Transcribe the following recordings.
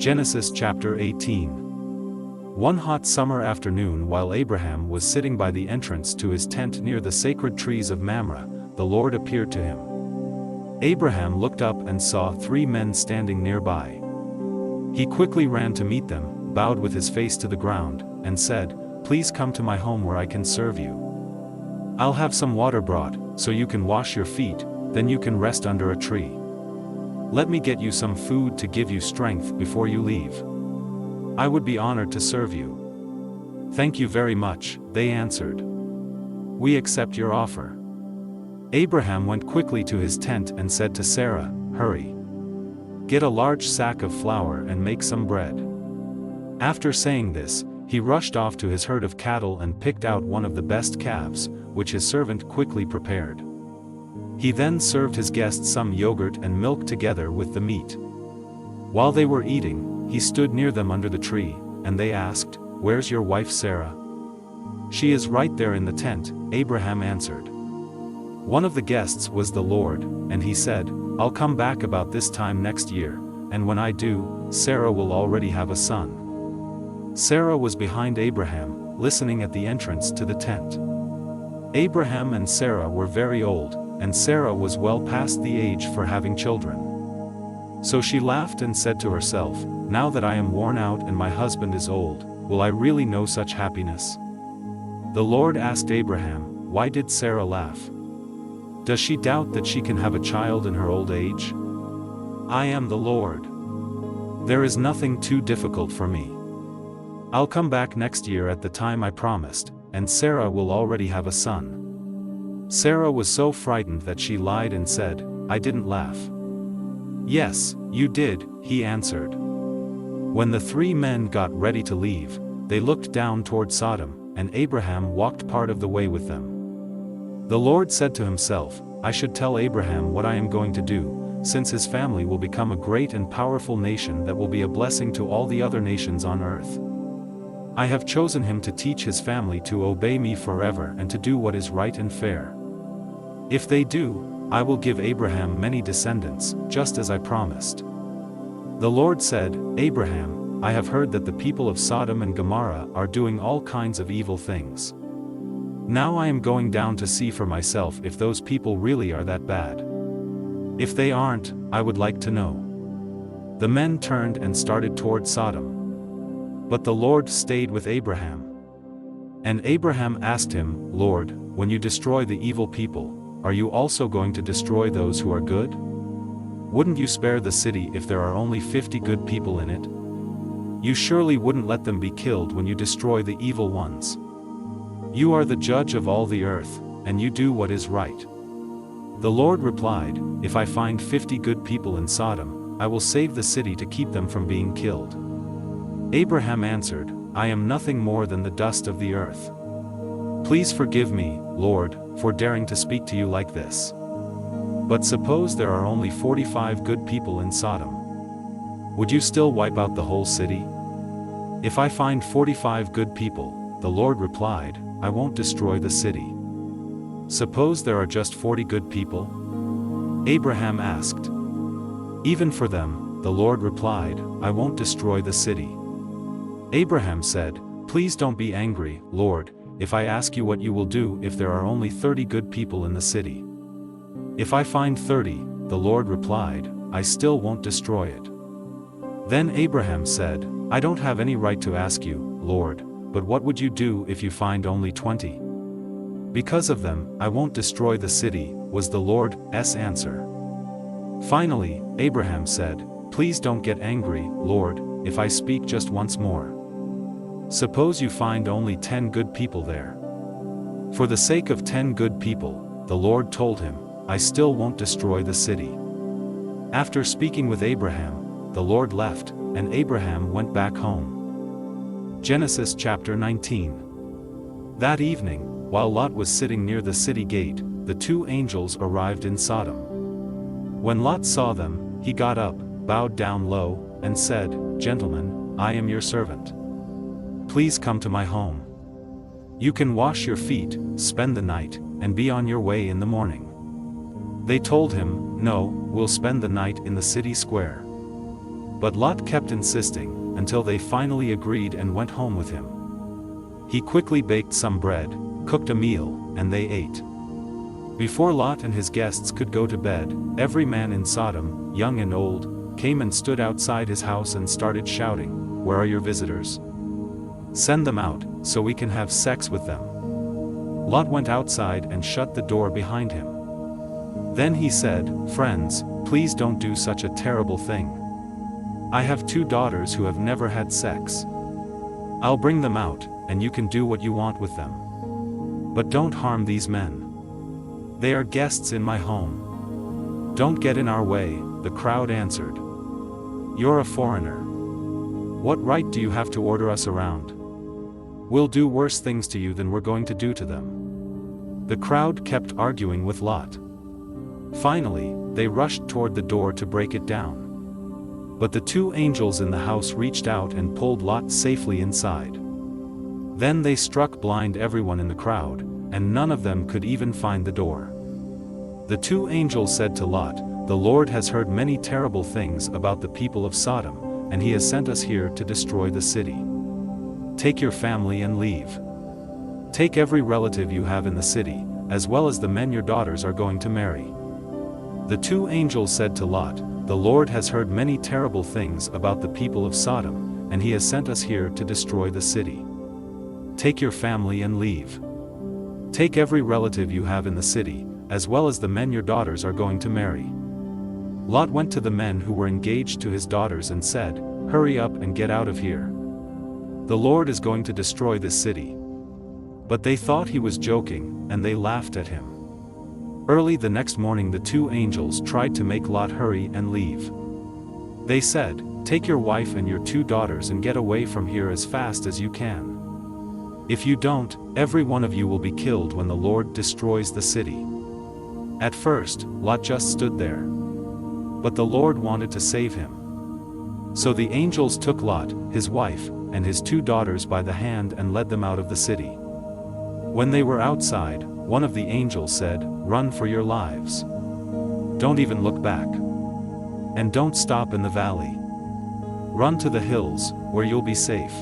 Genesis chapter 18. One hot summer afternoon, while Abraham was sitting by the entrance to his tent near the sacred trees of Mamre, the Lord appeared to him. Abraham looked up and saw 3 men standing nearby. He quickly ran to meet them, bowed with his face to the ground, and said, "Please come to my home where I can serve you. I'll have some water brought, so you can wash your feet, then you can rest under a tree. Let me get you some food to give you strength before you leave. I would be honored to serve you." "Thank you very much," they answered. "We accept your offer." Abraham went quickly to his tent and said to Sarah, "Hurry. Get a large sack of flour and make some bread." After saying this, he rushed off to his herd of cattle and picked out one of the best calves, which his servant quickly prepared. He then served his guests some yogurt and milk together with the meat. While they were eating, he stood near them under the tree, and they asked, "Where's your wife Sarah?" "She is right there in the tent," Abraham answered. One of the guests was the Lord, and he said, "I'll come back about this time next year, and when I do, Sarah will already have a son." Sarah was behind Abraham, listening at the entrance to the tent. Abraham and Sarah were very old, and Sarah was well past the age for having children. So she laughed and said to herself, "Now that I am worn out and my husband is old, will I really know such happiness?" The Lord asked Abraham, "Why did Sarah laugh? Does she doubt that she can have a child in her old age? I am the Lord. There is nothing too difficult for me. I'll come back next year at the time I promised, and Sarah will already have a son." Sarah was so frightened that she lied and said, "I didn't laugh." "Yes, you did," he answered. When the 3 men got ready to leave, they looked down toward Sodom, and Abraham walked part of the way with them. The Lord said to himself, "I should tell Abraham what I am going to do, since his family will become a great and powerful nation that will be a blessing to all the other nations on earth. I have chosen him to teach his family to obey me forever and to do what is right and fair. If they do, I will give Abraham many descendants, just as I promised." The Lord said, "Abraham, I have heard that the people of Sodom and Gomorrah are doing all kinds of evil things. Now I am going down to see for myself if those people really are that bad. If they aren't, I would like to know." The men turned and started toward Sodom. But the Lord stayed with Abraham. And Abraham asked him, "Lord, when you destroy the evil people, are you also going to destroy those who are good? Wouldn't you spare the city if there are only 50 good people in it? You surely wouldn't let them be killed when you destroy the evil ones. You are the judge of all the earth, and you do what is right." The Lord replied, "If I find 50 good people in Sodom, I will save the city to keep them from being killed." Abraham answered, "I am nothing more than the dust of the earth. Please forgive me, Lord, for daring to speak to you like this. But suppose there are only 45 good people in Sodom. Would you still wipe out the whole city?" "If I find 45 good people," the Lord replied, "I won't destroy the city. Suppose there are just 40 good people?" Abraham asked. "Even for them," the Lord replied, "I won't destroy the city." Abraham said, "Please don't be angry, Lord, if I ask you what you will do if there are only 30 good people in the city." "If I find 30, the Lord replied, "I still won't destroy it." Then Abraham said, "I don't have any right to ask you, Lord, but what would you do if you find only 20? Because of them, I won't destroy the city," was the Lord's answer. Finally, Abraham said, "Please don't get angry, Lord, if I speak just once more. Suppose you find only 10 good people there." For the sake of 10 good people, the Lord told him, "I still won't destroy the city." After speaking with Abraham, the Lord left, and Abraham went back home. Genesis chapter 19. That evening, while Lot was sitting near the city gate, the 2 angels arrived in Sodom. When Lot saw them, he got up, bowed down low, and said, "Gentlemen, I am your servant. Please come to my home. You can wash your feet, spend the night, and be on your way in the morning." They told him, "No, we'll spend the night in the city square." But Lot kept insisting, until they finally agreed and went home with him. He quickly baked some bread, cooked a meal, and they ate. Before Lot and his guests could go to bed, every man in Sodom, young and old, came and stood outside his house and started shouting, "Where are your visitors? Send them out, so we can have sex with them." Lot went outside and shut the door behind him. Then he said, "Friends, please don't do such a terrible thing. I have 2 daughters who have never had sex. I'll bring them out, and you can do what you want with them. But don't harm these men. They are guests in my home. Don't get in our way," the crowd answered. "You're a foreigner. What right do you have to order us around? We'll do worse things to you than we're going to do to them." The crowd kept arguing with Lot. Finally, they rushed toward the door to break it down. But the 2 angels in the house reached out and pulled Lot safely inside. Then they struck blind everyone in the crowd, and none of them could even find the door. The 2 angels said to Lot, "The Lord has heard many terrible things about the people of Sodom, and he has sent us here to destroy the city. Take your family and leave. Take every relative you have in the city, as well as the men your daughters are going to marry." The 2 angels said to Lot, "The Lord has heard many terrible things about the people of Sodom, and he has sent us here to destroy the city. Take your family and leave. Take every relative you have in the city, as well as the men your daughters are going to marry." Lot went to the men who were engaged to his daughters and said, "Hurry up and get out of here. The Lord is going to destroy this city." But they thought he was joking, and they laughed at him. Early the next morning the 2 angels tried to make Lot hurry and leave. They said, "Take your wife and your 2 daughters and get away from here as fast as you can. If you don't, every one of you will be killed when the Lord destroys the city." At first, Lot just stood there. But the Lord wanted to save him. So the angels took Lot, his wife, and his 2 daughters by the hand and led them out of the city. When they were outside, one of the angels said, "Run for your lives. Don't even look back. And don't stop in the valley. Run to the hills, where you'll be safe."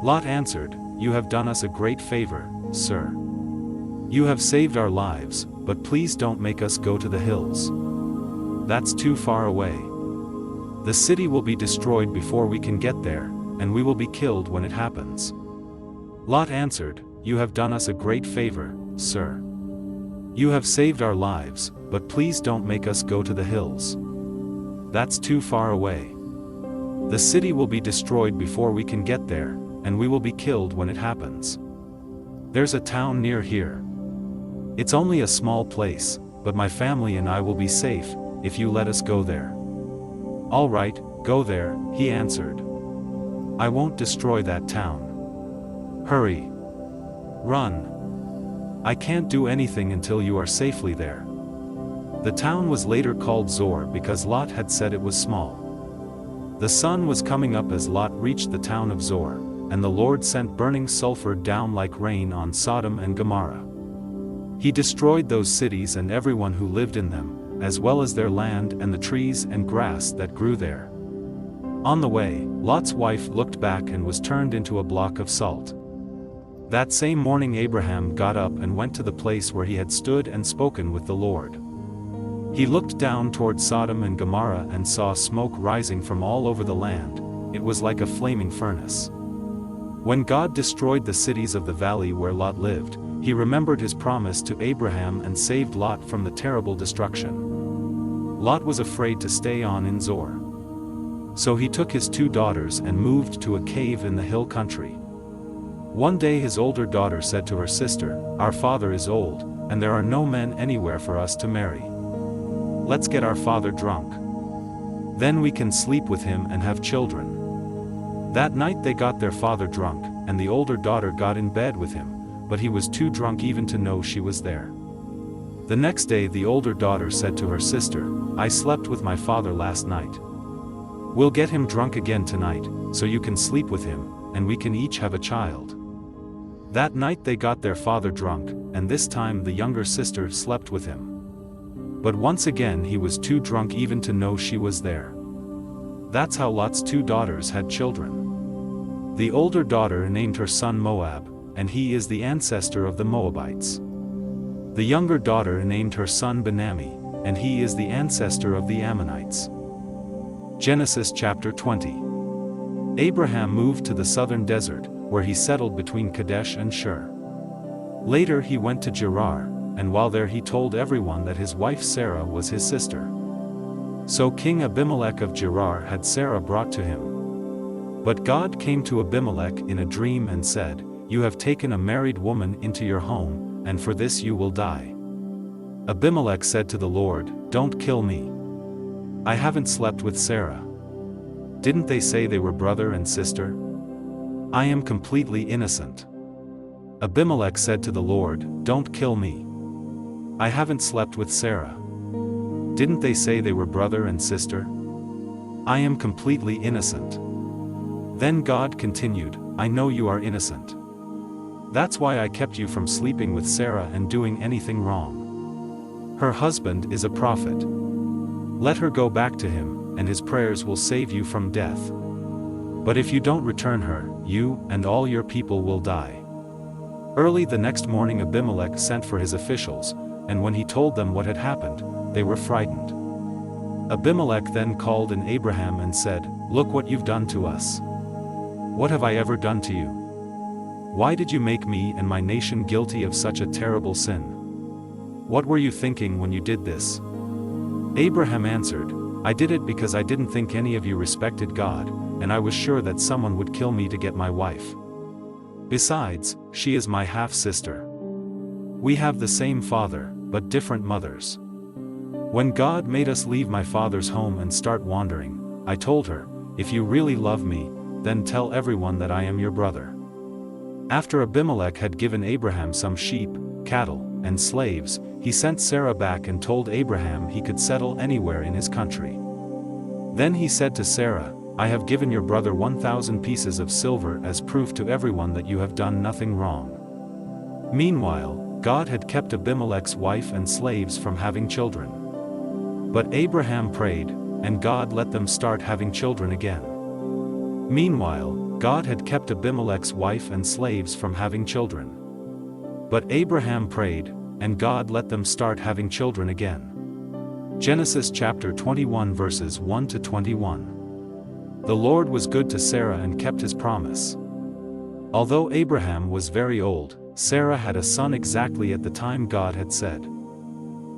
Lot answered, "You have done us a great favor, sir. You have saved our lives, but please don't make us go to the hills. That's too far away. The city will be destroyed before we can get there, and we will be killed when it happens." Lot answered, "You have done us a great favor, sir. You have saved our lives, but please don't make us go to the hills. That's too far away. The city will be destroyed before we can get there, and we will be killed when it happens. There's a town near here. It's only a small place, but my family and I will be safe, if you let us go there." "All right, go there," he answered. "I won't destroy that town. Hurry. Run. I can't do anything until you are safely there." The town was later called Zor because Lot had said it was small. The sun was coming up as Lot reached the town of Zor, and the Lord sent burning sulfur down like rain on Sodom and Gomorrah. He destroyed those cities and everyone who lived in them, as well as their land and the trees and grass that grew there. On the way, Lot's wife looked back and was turned into a block of salt. That same morning Abraham got up and went to the place where he had stood and spoken with the Lord. He looked down toward Sodom and Gomorrah and saw smoke rising from all over the land. It was like a flaming furnace. When God destroyed the cities of the valley where Lot lived, he remembered his promise to Abraham and saved Lot from the terrible destruction. Lot was afraid to stay on in Zor. So he took his 2 daughters and moved to a cave in the hill country. One day his older daughter said to her sister, "Our father is old, and there are no men anywhere for us to marry. Let's get our father drunk. Then we can sleep with him and have children." That night they got their father drunk, and the older daughter got in bed with him, but he was too drunk even to know she was there. The next day the older daughter said to her sister, "I slept with my father last night. We'll get him drunk again tonight, so you can sleep with him, and we can each have a child." That night they got their father drunk, and this time the younger sister slept with him. But once again he was too drunk even to know she was there. That's how Lot's two daughters had children. The older daughter named her son Moab, and he is the ancestor of the Moabites. The younger daughter named her son Ben-ammi, and he is the ancestor of the Ammonites. Genesis chapter 20. Abraham moved to the southern desert, where he settled between Kadesh and Shur. Later he went to Gerar, and while there he told everyone that his wife Sarah was his sister. So King Abimelech of Gerar had Sarah brought to him. But God came to Abimelech in a dream and said, "You have taken a married woman into your home, and for this you will die." Abimelech said to the Lord, "Don't kill me. I haven't slept with Sarah. Didn't they say they were brother and sister? I am completely innocent." Abimelech said to the Lord, "Don't kill me. I haven't slept with Sarah. Didn't they say they were brother and sister? I am completely innocent." Then God continued, "I know you are innocent. That's why I kept you from sleeping with Sarah and doing anything wrong. Her husband is a prophet. Let her go back to him, and his prayers will save you from death. But if you don't return her, you and all your people will die." Early the next morning Abimelech sent for his officials, and when he told them what had happened, they were frightened. Abimelech then called in Abraham and said, "Look what you've done to us. What have I ever done to you? Why did you make me and my nation guilty of such a terrible sin? What were you thinking when you did this?" Abraham answered, "I did it because I didn't think any of you respected God, and I was sure that someone would kill me to get my wife. Besides, she is my half-sister. We have the same father, but different mothers. When God made us leave my father's home and start wandering, I told her, 'If you really love me, then tell everyone that I am your brother.'" After Abimelech had given Abraham some sheep, cattle, and slaves, he sent Sarah back and told Abraham he could settle anywhere in his country. Then he said to Sarah, "I have given your brother 1,000 pieces of silver as proof to everyone that you have done nothing wrong." Meanwhile, God had kept Abimelech's wife and slaves from having children. But Abraham prayed, and God let them start having children again. Meanwhile, God had kept Abimelech's wife and slaves from having children. But Abraham prayed, and God let them start having children again. Genesis chapter 21 verses 1 to 21. The Lord was good to Sarah and kept his promise. Although Abraham was very old, Sarah had a son exactly at the time God had said.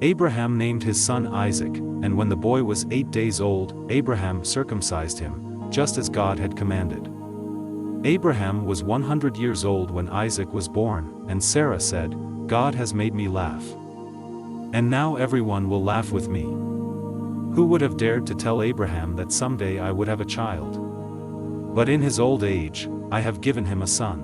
Abraham named his son Isaac, and when the boy was 8 days old, Abraham circumcised him, just as God had commanded. Abraham was 100 years old when Isaac was born, and Sarah said, "God has made me laugh. And now everyone will laugh with me." Who would have dared to tell Abraham that someday I would have a child? But in his old age, I have given him a son.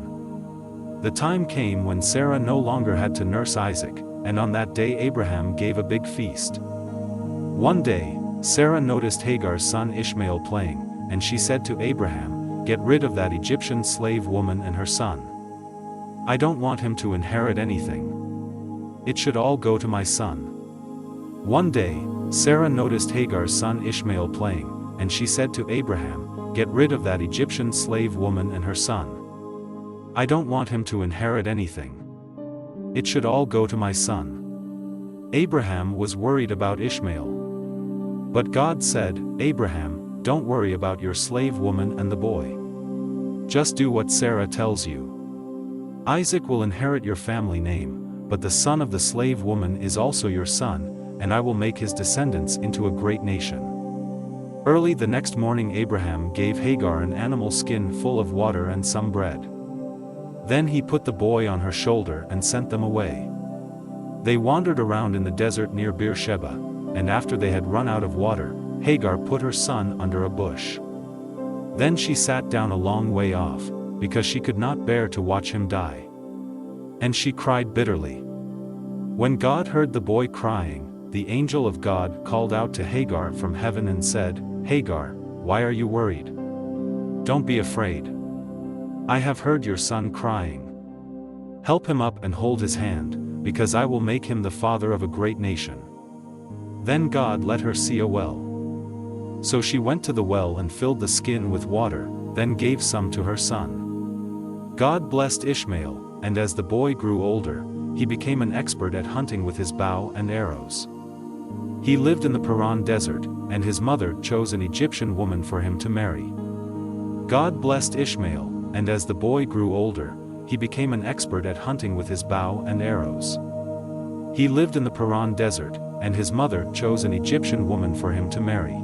The time came when Sarah no longer had to nurse Isaac, and on that day Abraham gave a big feast. One day, Sarah noticed Hagar's son Ishmael playing, and she said to Abraham, "Get rid of that Egyptian slave woman and her son. I don't want him to inherit anything. It should all go to my son." One day, Sarah noticed Hagar's son Ishmael playing, and she said to Abraham, "Get rid of that Egyptian slave woman and her son. I don't want him to inherit anything. It should all go to my son." Abraham was worried about Ishmael. But God said, "Abraham, don't worry about your slave woman and the boy. Just do what Sarah tells you. Isaac will inherit your family name, but the son of the slave woman is also your son, and I will make his descendants into a great nation." Early the next morning Abraham gave Hagar an animal skin full of water and some bread. Then he put the boy on her shoulder and sent them away. They wandered around in the desert near Beersheba, and after they had run out of water, Hagar put her son under a bush. Then she sat down a long way off, because she could not bear to watch him die. And she cried bitterly. When God heard the boy crying, the angel of God called out to Hagar from heaven and said, "Hagar, why are you worried? Don't be afraid. I have heard your son crying. Help him up and hold his hand, because I will make him the father of a great nation." Then God let her see a well. So she went to the well and filled the skin with water, then gave some to her son. God blessed Ishmael, and as the boy grew older, he became an expert at hunting with his bow and arrows. He lived in the Paran desert, and his mother chose an Egyptian woman for him to marry. God blessed Ishmael, and as the boy grew older, he became an expert at hunting with his bow and arrows. He lived in the Paran desert, and his mother chose an Egyptian woman for him to marry.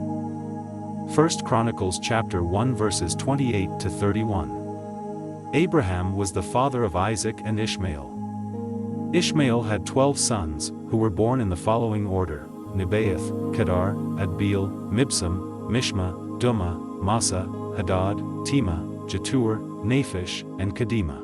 1 Chronicles chapter 1 verses 28 to 31. Abraham was the father of Isaac and Ishmael. Ishmael had 12 sons, who were born in the following order: Nebaioth, Kedar, Adbeel, Mibsam, Mishma, Dumah, Massa, Hadad, Tema, Jetur, Naphish, and Kedemah.